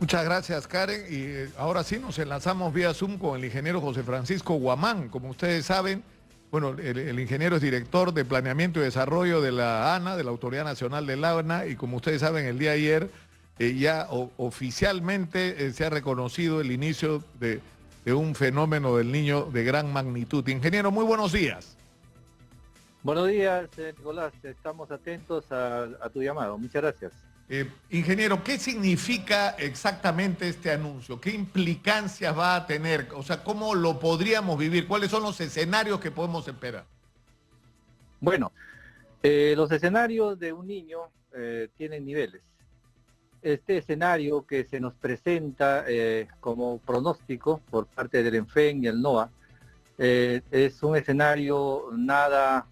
Muchas gracias, Karen. Y ahora sí nos enlazamos vía Zoom con el ingeniero José Francisco Guamán. Como ustedes saben, bueno, el ingeniero es director de Planeamiento y Desarrollo de la ANA, de la Autoridad Nacional del ANA, y como ustedes saben, el día de ayer ya oficialmente se ha reconocido el inicio de un fenómeno del niño de gran magnitud. Ingeniero, muy buenos días. Buenos días, Nicolás. Estamos atentos a tu llamado. Muchas gracias. Ingeniero, ¿qué significa exactamente este anuncio? ¿Qué implicancias va a tener? O sea, ¿cómo lo podríamos vivir? ¿Cuáles son los escenarios que podemos esperar? Bueno, los escenarios de un niño tienen niveles. Este escenario que se nos presenta como pronóstico por parte del ENFEN y el NOA es un escenario nada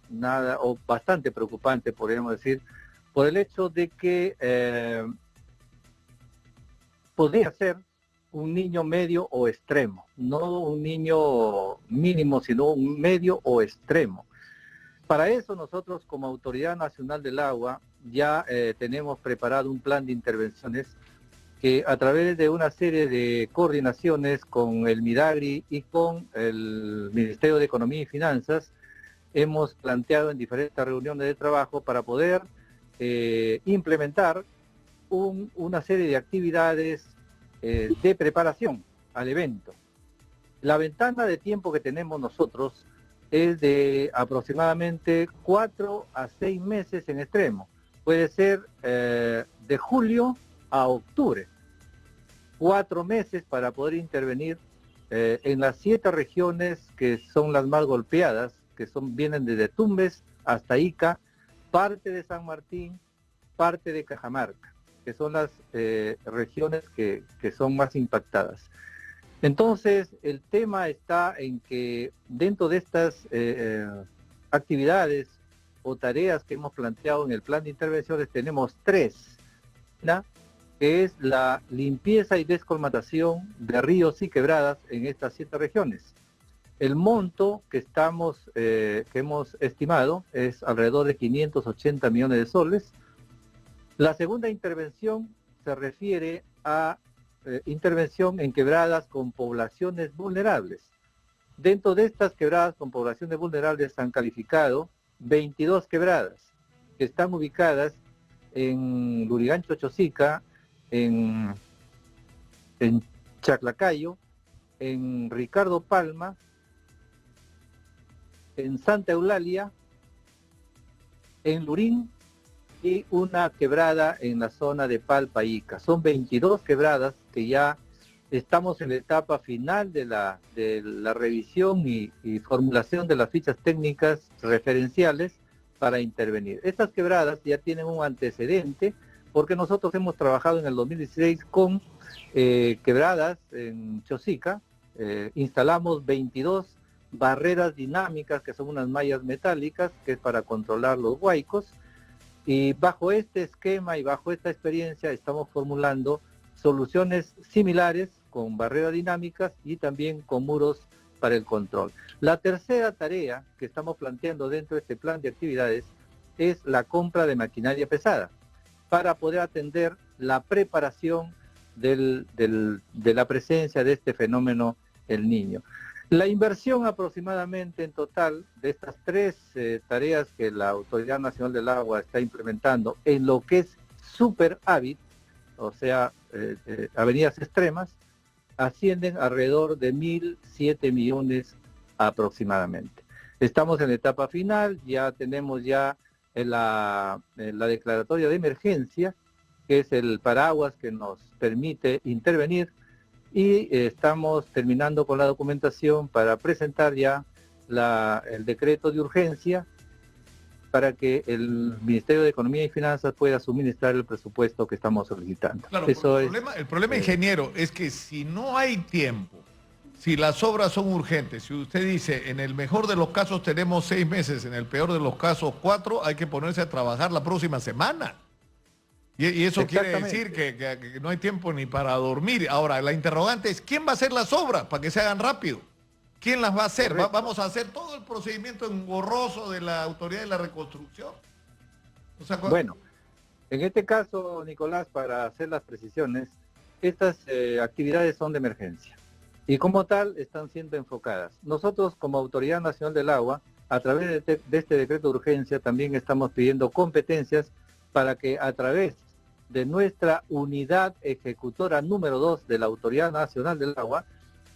o bastante preocupante, podríamos decir, por el hecho de que podría ser un niño medio o extremo, no un niño mínimo, sino un medio o extremo. Para eso nosotros como Autoridad Nacional del Agua ya tenemos preparado un plan de intervenciones que a través de una serie de coordinaciones con el MIDAGRI y con el Ministerio de Economía y Finanzas hemos planteado en diferentes reuniones de trabajo para poder implementar una serie de actividades de preparación al evento. La ventana de tiempo que tenemos nosotros es de aproximadamente 4 a 6 meses en extremo. Puede ser de julio a octubre. 4 meses para poder intervenir en las 7 regiones que son las más golpeadas, que vienen desde Tumbes hasta Ica, parte de San Martín, parte de Cajamarca, que son las regiones que son más impactadas. Entonces, el tema está en que dentro de estas actividades o tareas que hemos planteado en el plan de intervenciones tenemos 3, ¿no? Que es la limpieza y descolmatación de ríos y quebradas en estas 7 regiones. El monto que hemos estimado es alrededor de 580 millones de soles. La segunda intervención se refiere a intervención en quebradas con poblaciones vulnerables. Dentro de estas quebradas con poblaciones vulnerables se han calificado 22 quebradas que están ubicadas en Lurigancho Chosica, en Chaclacayo, en Ricardo Palma, en Santa Eulalia, en Lurín y una quebrada en la zona de Palpa Ica. Son 22 quebradas que ya estamos en la etapa final de la revisión y formulación de las fichas técnicas referenciales para intervenir. Estas quebradas ya tienen un antecedente porque nosotros hemos trabajado en el 2016 con quebradas en Chosica, instalamos 22 barreras dinámicas que son unas mallas metálicas que es para controlar los huaicos. Y bajo este esquema y bajo esta experiencia estamos formulando soluciones similares con barreras dinámicas y también con muros para el control. La tercera tarea que estamos planteando dentro de este plan de actividades es la compra de maquinaria pesada para poder atender la preparación de la presencia de este fenómeno El Niño. La inversión aproximadamente en total de estas 3 tareas que la Autoridad Nacional del Agua está implementando en lo que es superávit, o sea, avenidas extremas, ascienden alrededor de 1.007 millones aproximadamente. Estamos en la etapa final, ya tenemos ya la declaratoria de emergencia, que es el paraguas que nos permite intervenir, y estamos terminando con la documentación para presentar ya el decreto de urgencia para que el Ministerio de Economía y Finanzas pueda suministrar el presupuesto que estamos solicitando. Claro, Eso el problema, ingeniero, es que si no hay tiempo, si las obras son urgentes, si usted dice, en el mejor de los casos tenemos 6 meses, en el peor de los casos 4, hay que ponerse a trabajar la próxima semana. Y eso quiere decir que no hay tiempo ni para dormir. Ahora, la interrogante es, ¿quién va a hacer las obras para que se hagan rápido? ¿Quién las va a hacer? Vamos a hacer todo el procedimiento engorroso de la Autoridad de la Reconstrucción. O sea, bueno, en este caso, Nicolás, para hacer las precisiones, estas actividades son de emergencia y como tal están siendo enfocadas. Nosotros como Autoridad Nacional del Agua, a través de este decreto de urgencia, también estamos pidiendo competencias para que a través de nuestra unidad ejecutora número 2 de la Autoridad Nacional del Agua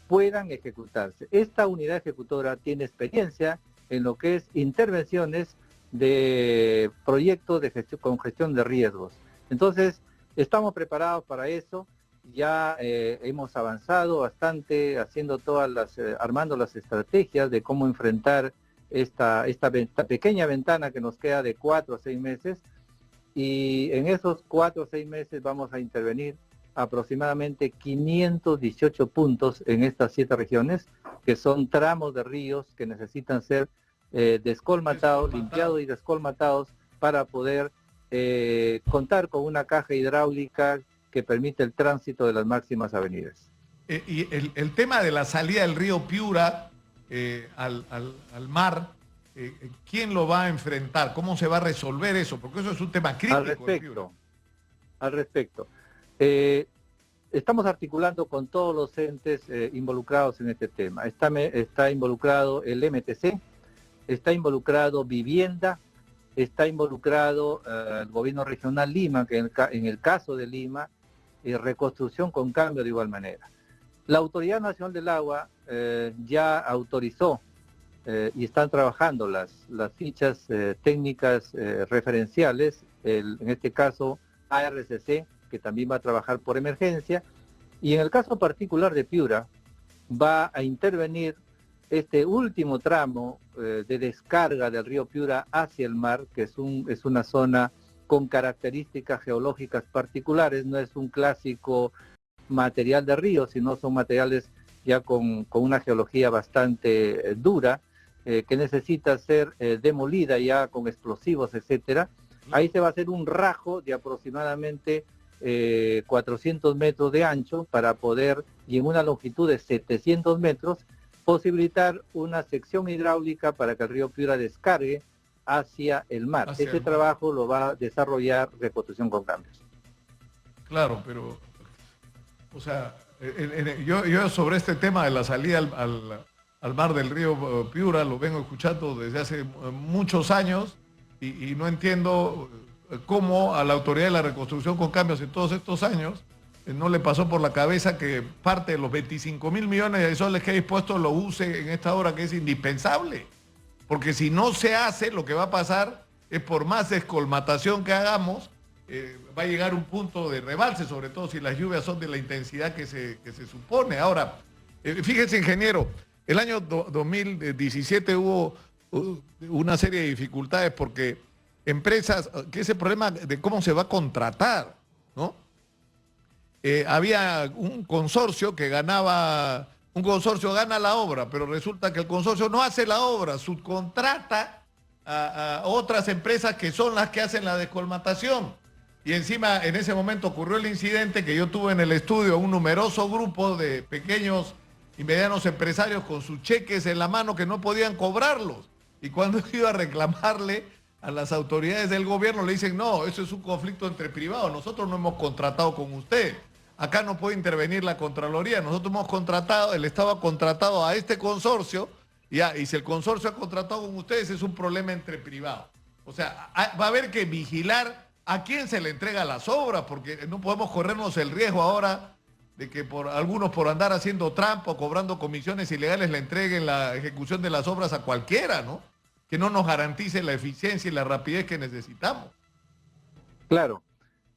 puedan ejecutarse. Esta unidad ejecutora tiene experiencia en lo que es intervenciones de proyectos de con gestión de riesgos. Entonces, estamos preparados para eso. Ya hemos avanzado bastante haciendo armando las estrategias de cómo enfrentar esta pequeña ventana que nos queda de 4 a 6 meses, y en esos 4 o 6 meses vamos a intervenir aproximadamente 518 puntos en estas 7 regiones, que son tramos de ríos que necesitan ser descolmatados, limpiados y descolmatados para poder contar con una caja hidráulica que permite el tránsito de las máximas avenidas. Y el tema de la salida del río Piura al mar, ¿quién lo va a enfrentar? ¿Cómo se va a resolver eso? Porque eso es un tema crítico. Al respecto, estamos articulando con todos los entes involucrados en este tema. Está involucrado el MTC, está involucrado Vivienda, está involucrado el gobierno regional Lima, que en el caso de Lima, Reconstrucción con Cambio de igual manera. La Autoridad Nacional del Agua ya autorizó y están trabajando las fichas técnicas referenciales, en este caso ARCC, que también va a trabajar por emergencia, y en el caso particular de Piura va a intervenir este último tramo de descarga del río Piura hacia el mar, que es una zona con características geológicas particulares, no es un clásico material de río, sino son materiales ya con una geología bastante dura, que necesita ser demolida ya con explosivos, etcétera. Ahí se va a hacer un rajo de aproximadamente 400 metros de ancho para poder, y en una longitud de 700 metros, posibilitar una sección hidráulica para que el río Piura descargue hacia el mar. Ese trabajo lo va a desarrollar Reconstrucción con Cambios. Claro, pero, o sea, yo sobre este tema de la salida al mar del río Piura lo vengo escuchando desde hace muchos años y no entiendo cómo a la Autoridad de la Reconstrucción con Cambios en todos estos años no le pasó por la cabeza que parte de los 25.000 millones de soles que ha dispuesto lo use en esta obra que es indispensable. Porque si no se hace, lo que va a pasar es, por más descolmatación que hagamos, va a llegar un punto de rebalse, sobre todo si las lluvias son de la intensidad que se supone. Ahora, fíjese, ingeniero, el año 2017 hubo una serie de dificultades porque empresas, que es el problema de cómo se va a contratar, ¿no? Había un consorcio que ganaba, un consorcio gana la obra, pero resulta que el consorcio no hace la obra, subcontrata a otras empresas que son las que hacen la descolmatación. Y encima en ese momento ocurrió el incidente que yo tuve en el estudio, un numeroso grupo de pequeños y medianos empresarios con sus cheques en la mano que no podían cobrarlos. Y cuando iba a reclamarle a las autoridades del gobierno, le dicen, no, eso es un conflicto entre privados, nosotros no hemos contratado con usted. Acá no puede intervenir la Contraloría, nosotros hemos contratado, el Estado ha contratado a este consorcio, y si el consorcio ha contratado con ustedes es un problema entre privados. O sea, va a haber que vigilar a quién se le entrega las obras, porque no podemos corrernos el riesgo ahora de que algunos por andar haciendo trampa o cobrando comisiones ilegales le entreguen la ejecución de las obras a cualquiera, ¿no? Que no nos garantice la eficiencia y la rapidez que necesitamos. Claro.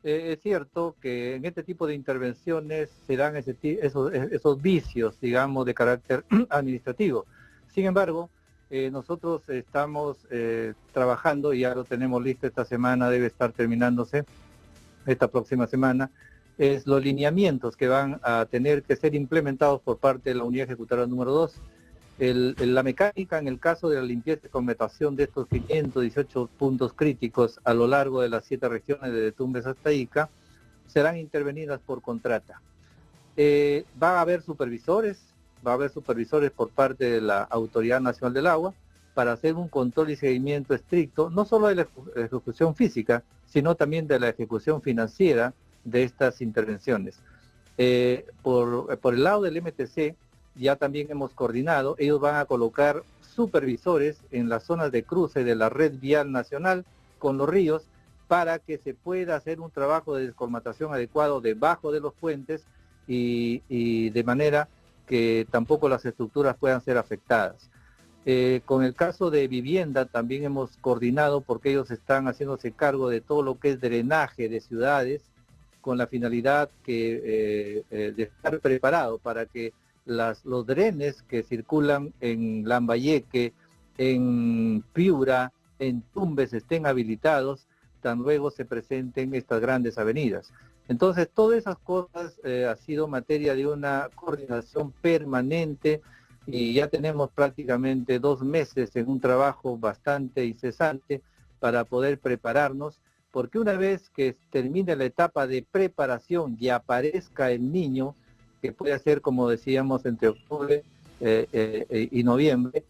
Es cierto que en este tipo de intervenciones se dan esos vicios, digamos, de carácter administrativo. Sin embargo, nosotros estamos trabajando, y ya lo tenemos listo esta semana, debe estar terminándose esta próxima semana, es los lineamientos que van a tener que ser implementados por parte de la unidad ejecutora número 2. La mecánica en el caso de la limpieza y conmetación de estos 518 puntos críticos a lo largo de las 7 regiones de Tumbes hasta Ica serán intervenidas por contrata. Va a haber supervisores por parte de la Autoridad Nacional del Agua para hacer un control y seguimiento estricto, no solo de la ejecución física, sino también de la ejecución financiera de estas intervenciones. Por el lado del MTC, ya también hemos coordinado, ellos van a colocar supervisores en las zonas de cruce de la red vial nacional con los ríos para que se pueda hacer un trabajo de descolmatación adecuado debajo de los puentes y de manera que tampoco las estructuras puedan ser afectadas. Con el caso de vivienda también hemos coordinado porque ellos están haciéndose cargo de todo lo que es drenaje de ciudades con la finalidad de estar preparado para que los drenes que circulan en Lambayeque, en Piura, en Tumbes estén habilitados, tan luego se presenten estas grandes avenidas. Entonces, todas esas cosas ha sido materia de una coordinación permanente y ya tenemos prácticamente 2 meses en un trabajo bastante incesante para poder prepararnos, porque una vez que termine la etapa de preparación y aparezca el niño, que puede ser, como decíamos, entre octubre y noviembre,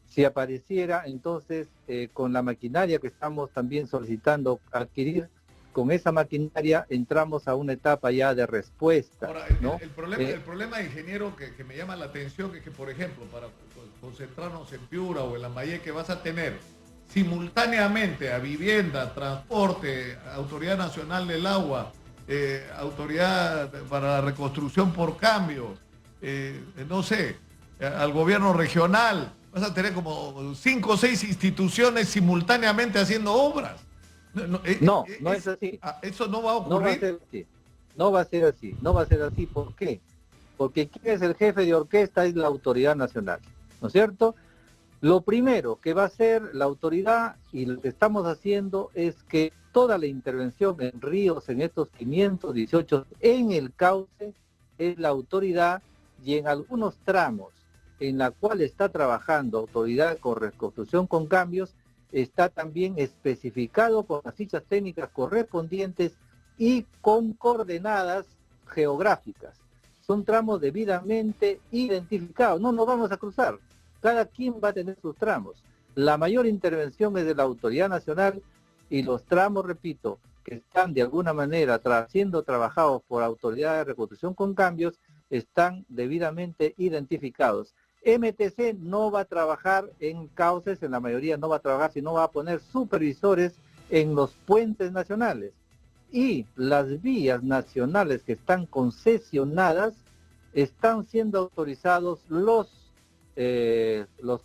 si apareciera, entonces, con la maquinaria que estamos también solicitando adquirir, con esa maquinaria entramos a una etapa ya de respuesta. Ahora, ¿no? el problema, ingeniero, que me llama la atención es que, por ejemplo, para concentrarnos en Piura o en Lambayeque, vas a tener simultáneamente a vivienda, transporte, Autoridad Nacional del Agua, Autoridad para la Reconstrucción por Cambio, no sé, al gobierno regional. Vas a tener como 5 o 6 instituciones simultáneamente haciendo obras. No es así. Eso no va a ocurrir. No va a ser así. No va a ser así. No va a ser así. ¿Por qué? Porque ¿quién es el jefe de orquesta? Es la autoridad nacional, ¿no es cierto? Lo primero que va a hacer la autoridad y lo que estamos haciendo es que toda la intervención en ríos, en estos 518, en el cauce, es la autoridad y en algunos tramos en la cual está trabajando autoridad con reconstrucción con cambios, está también especificado con las fichas técnicas correspondientes y con coordenadas geográficas. Son tramos debidamente identificados, no nos vamos a cruzar, cada quien va a tener sus tramos. La mayor intervención es de la autoridad nacional y los tramos, repito, que están de alguna manera siendo trabajados por autoridad de reconstrucción con cambios, están debidamente identificados. MTC no va a trabajar en cauces, en la mayoría no va a trabajar, sino va a poner supervisores en los puentes nacionales. Y las vías nacionales que están concesionadas, están siendo autorizados los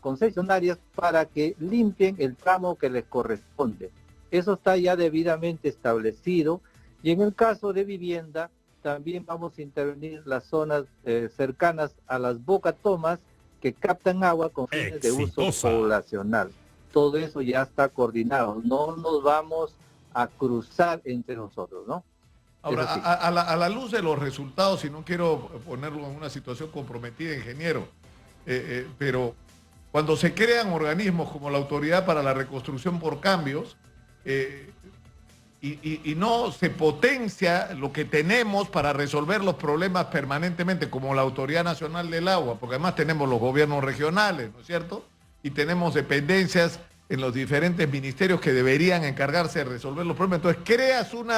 concesionarios para que limpien el tramo que les corresponde. Eso está ya debidamente establecido. Y en el caso de vivienda, también vamos a intervenir las zonas cercanas a las bocatomas que captan agua con fines de uso poblacional. Todo eso ya está coordinado. No nos vamos a cruzar entre nosotros, ¿no? Ahora, sí. a la luz de los resultados, y no quiero ponerlo en una situación comprometida, ingeniero, pero cuando se crean organismos como la Autoridad para la Reconstrucción por Cambios, y no se potencia lo que tenemos para resolver los problemas permanentemente, como la Autoridad Nacional del Agua, porque además tenemos los gobiernos regionales, ¿no es cierto? Y tenemos dependencias en los diferentes ministerios que deberían encargarse de resolver los problemas. Entonces creas un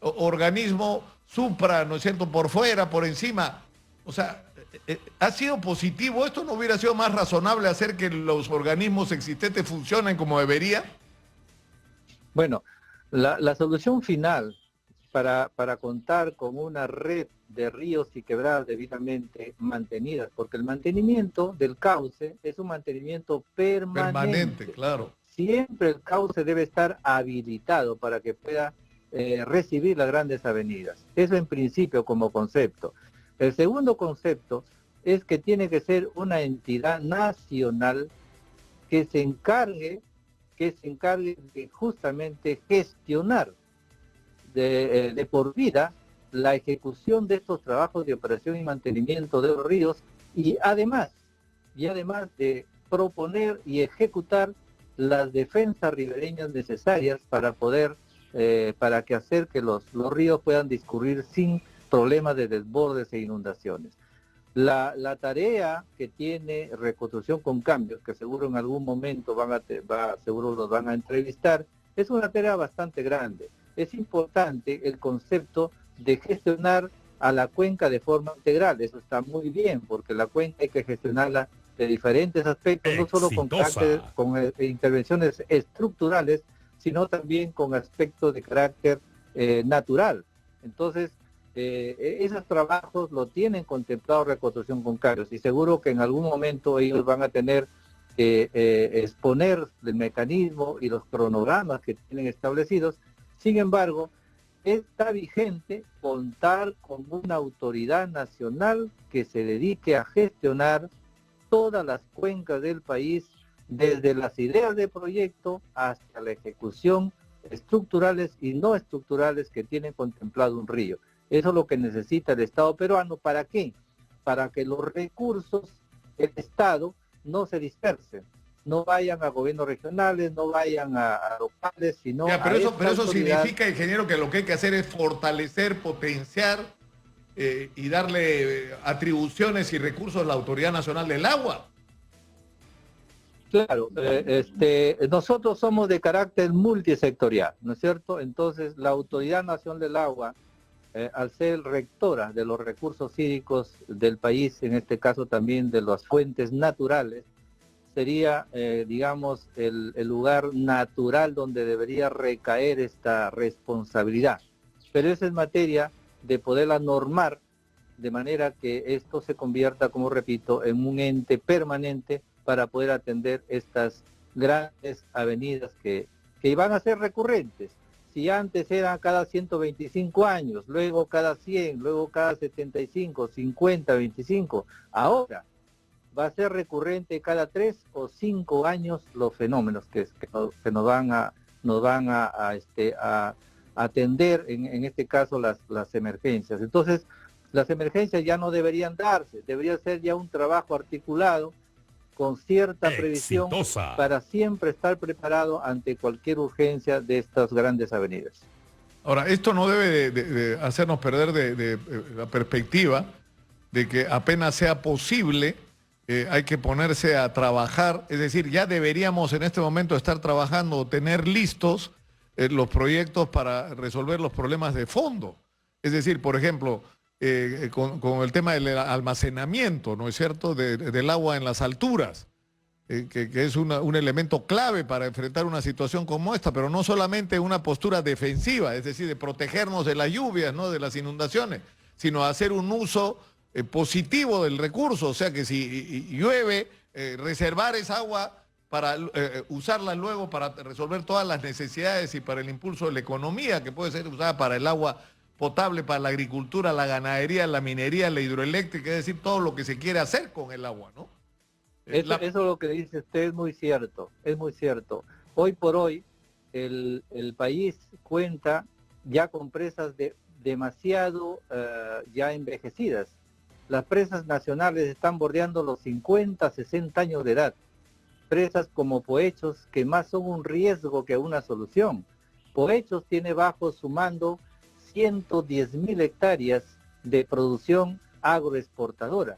organismo supra, ¿no es cierto?, por fuera, por encima. O sea, ¿ha sido positivo esto? ¿No hubiera sido más razonable hacer que los organismos existentes funcionen como debería? Bueno, la solución final para contar con una red de ríos y quebradas debidamente mantenidas, porque el mantenimiento del cauce es un mantenimiento permanente. Claro. Siempre el cauce debe estar habilitado para que pueda recibir las grandes avenidas. Eso en principio como concepto. El segundo concepto es que tiene que ser una entidad nacional que se encargue de justamente gestionar de por vida la ejecución de estos trabajos de operación y mantenimiento de los ríos y además de proponer y ejecutar las defensas ribereñas necesarias para poder para que hacer que los ríos puedan discurrir sin problemas de desbordes e inundaciones. La tarea que tiene Reconstrucción con Cambios, que seguro en algún momento seguro los van a entrevistar, es una tarea bastante grande. Es importante el concepto de gestionar a la cuenca de forma integral. Eso está muy bien, porque la cuenca hay que gestionarla de diferentes aspectos, no solo con intervenciones estructurales, sino también con aspectos de carácter natural. Entonces, esos trabajos lo tienen contemplado Reconstrucción con Cargos, y seguro que en algún momento ellos van a tener que exponer el mecanismo y los cronogramas que tienen establecidos. Sin embargo, está vigente contar con una autoridad nacional que se dedique a gestionar todas las cuencas del país, desde las ideas de proyecto hasta la ejecución, estructurales y no estructurales que tienen contemplado un río. Eso es lo que necesita el Estado peruano. ¿Para qué? Para que los recursos del Estado no se dispersen, no vayan a gobiernos regionales, no vayan a locales, sino pero eso autoridad. significa, ingeniero, que lo que hay que hacer es fortalecer, potenciar y darle atribuciones y recursos a la Autoridad Nacional del Agua. Claro, nosotros somos de carácter multisectorial, ¿no es cierto? Entonces, la Autoridad Nacional del Agua, al ser rectora de los recursos hídricos del país, en este caso también de las fuentes naturales, sería, digamos, el lugar natural donde debería recaer esta responsabilidad. Pero esa es materia de poderla normar de manera que esto se convierta, como repito, en un ente permanente para poder atender estas grandes avenidas que van a ser recurrentes. Si antes eran cada 125 años, luego cada 100, luego cada 75, 50, 25, ahora va a ser recurrente cada 3 o 5 años los fenómenos que nos van a atender, en este caso las emergencias. Entonces, las emergencias ya no deberían darse, debería ser ya un trabajo articulado con cierta previsión para siempre estar preparado ante cualquier urgencia de estas grandes avenidas. Ahora, esto no debe de hacernos perder de la perspectiva de que apenas sea posible, hay que ponerse a trabajar. Es decir, ya deberíamos en este momento estar trabajando o tener listos los proyectos para resolver los problemas de fondo. Es decir, por ejemplo, con el tema del almacenamiento, ¿no es cierto?, del agua en las alturas, que es un elemento clave para enfrentar una situación como esta, pero no solamente una postura defensiva, es decir, de protegernos de las lluvias, ¿no?, de las inundaciones, sino hacer un uso positivo del recurso. O sea que si llueve, reservar esa agua para usarla luego para resolver todas las necesidades y para el impulso de la economía, que puede ser usada para el agua potable, para la agricultura, la ganadería, la minería, la hidroeléctrica, es decir, todo lo que se quiere hacer con el agua, ¿no? Eso lo que dice usted es muy cierto, es muy cierto. Hoy por hoy el país cuenta ya con presas demasiado ya envejecidas. Las presas nacionales están bordeando los 50, 60 años de edad. Presas como Poechos, que más son un riesgo que una solución. Poechos tiene bajo su mando 110.000 hectáreas de producción agroexportadora,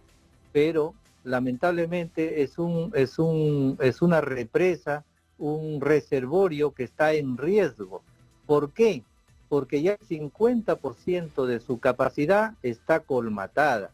pero lamentablemente es una represa, un reservorio que está en riesgo. ¿Por qué? Porque ya el 50% de su capacidad está colmatada.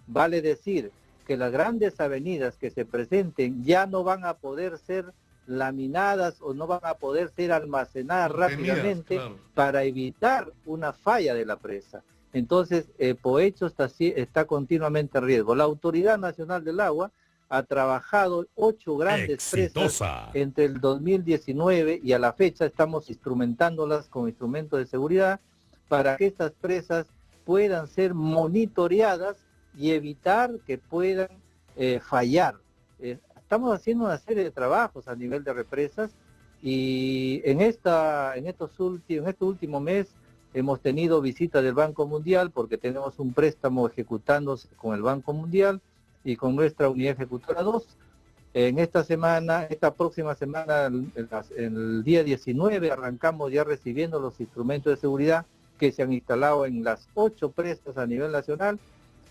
Vale decir que las grandes avenidas que se presenten ya no van a poder ser laminadas o no van a poder ser almacenadas rápidamente, claro, para evitar una falla de la presa. Entonces, Poecho está continuamente en riesgo. La Autoridad Nacional del Agua ha trabajado 8 grandes presas entre el 2019 y a la fecha estamos instrumentándolas con instrumentos de seguridad para que estas presas puedan ser monitoreadas y evitar que puedan fallar. Estamos haciendo una serie de trabajos a nivel de represas y en este último mes hemos tenido visita del Banco Mundial porque tenemos un préstamo ejecutándose con el Banco Mundial y con nuestra unidad ejecutora 2. Esta próxima semana, el día 19, arrancamos ya recibiendo los instrumentos de seguridad que se han instalado en las 8 presas a nivel nacional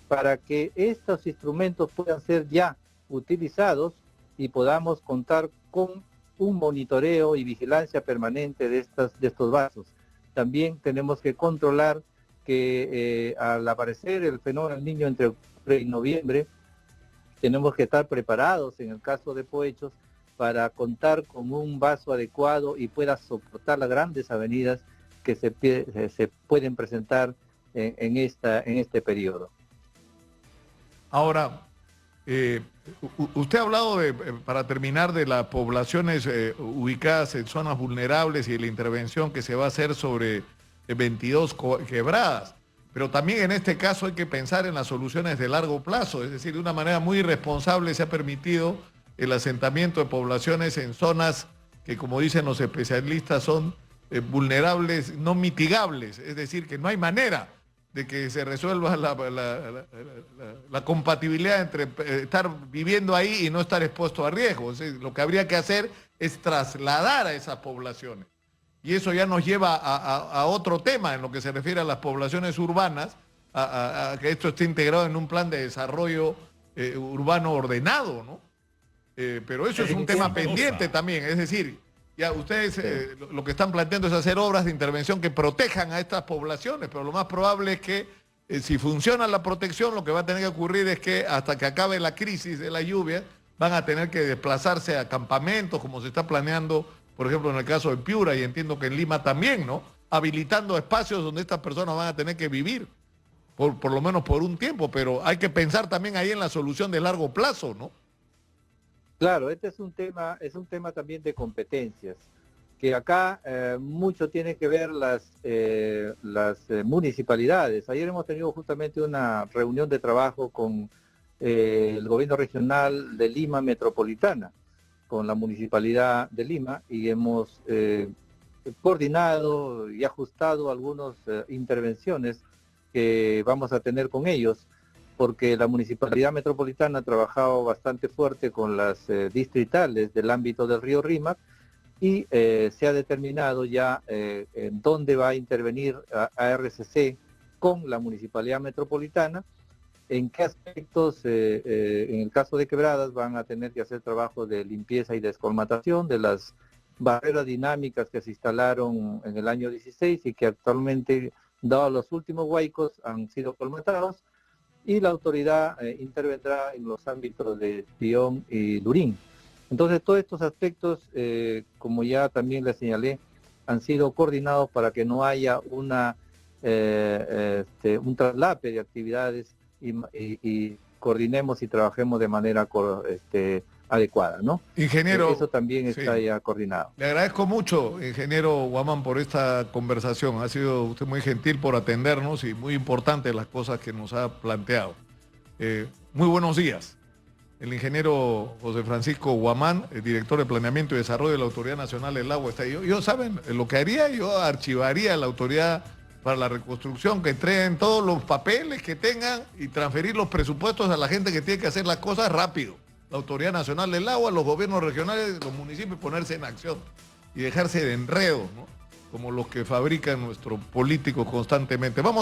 para que estos instrumentos puedan ser ya utilizados y podamos contar con un monitoreo y vigilancia permanente de estos vasos. También tenemos que controlar que al aparecer el fenómeno del niño entre octubre y noviembre, tenemos que estar preparados en el caso de Poechos para contar con un vaso adecuado y pueda soportar las grandes avenidas que se pueden presentar en este periodo. Ahora, usted ha hablado, para terminar, de las poblaciones ubicadas en zonas vulnerables y de la intervención que se va a hacer sobre 22 quebradas. Pero también en este caso hay que pensar en las soluciones de largo plazo, es decir, de una manera muy irresponsable se ha permitido el asentamiento de poblaciones en zonas que, como dicen los especialistas, son vulnerables, no mitigables, es decir, que no hay manera de que se resuelva la compatibilidad entre estar viviendo ahí y no estar expuesto a riesgo. Es decir, lo que habría que hacer es trasladar a esas poblaciones. Y eso ya nos lleva a otro tema en lo que se refiere a las poblaciones urbanas, a que esto esté integrado en un plan de desarrollo urbano ordenado, ¿no? Pero eso es un tema pendiente también, es decir, ya ustedes lo que están planteando es hacer obras de intervención que protejan a estas poblaciones, pero lo más probable es que si funciona la protección, lo que va a tener que ocurrir es que hasta que acabe la crisis de la lluvia, van a tener que desplazarse a campamentos, como se está planeando, por ejemplo, en el caso de Piura, y entiendo que en Lima también, ¿no? Habilitando espacios donde estas personas van a tener que vivir, por lo menos por un tiempo, pero hay que pensar también ahí en la solución de largo plazo, ¿no? Claro, este es un tema también de competencias, que acá mucho tiene que ver las municipalidades. Ayer hemos tenido justamente una reunión de trabajo con el gobierno regional de Lima Metropolitana, con la Municipalidad de Lima, y hemos coordinado y ajustado algunas intervenciones que vamos a tener con ellos, porque la Municipalidad Metropolitana ha trabajado bastante fuerte con las distritales del ámbito del río Rímac y se ha determinado ya en dónde va a intervenir a RCC con la Municipalidad Metropolitana, en qué aspectos, en el caso de quebradas, van a tener que hacer trabajo de limpieza y descolmatación de las barreras dinámicas que se instalaron en el año 16 y que actualmente, dado los últimos huaicos, han sido colmatados, y la autoridad intervendrá en los ámbitos de Pión y Lurín. Entonces, todos estos aspectos, como ya también les señalé, han sido coordinados para que no haya un traslape de actividades y coordinemos y trabajemos de manera adecuada, ¿no? Ingeniero, eso también está ya coordinado. Le agradezco mucho, ingeniero Guamán, por esta conversación. Ha sido usted muy gentil por atendernos y muy importante las cosas que nos ha planteado. Muy buenos días. El ingeniero José Francisco Guamán, el director de Planeamiento y Desarrollo de la Autoridad Nacional del Agua, está ahí. Yo saben, lo que haría, yo archivaría a la Autoridad para la Reconstrucción, que entreguen todos los papeles que tengan y transferir los presupuestos a la gente que tiene que hacer las cosas rápido. La Autoridad Nacional del Agua, los gobiernos regionales, los municipios, ponerse en acción y dejarse de enredos, ¿no? Como los que fabrican nuestros políticos constantemente. Vamos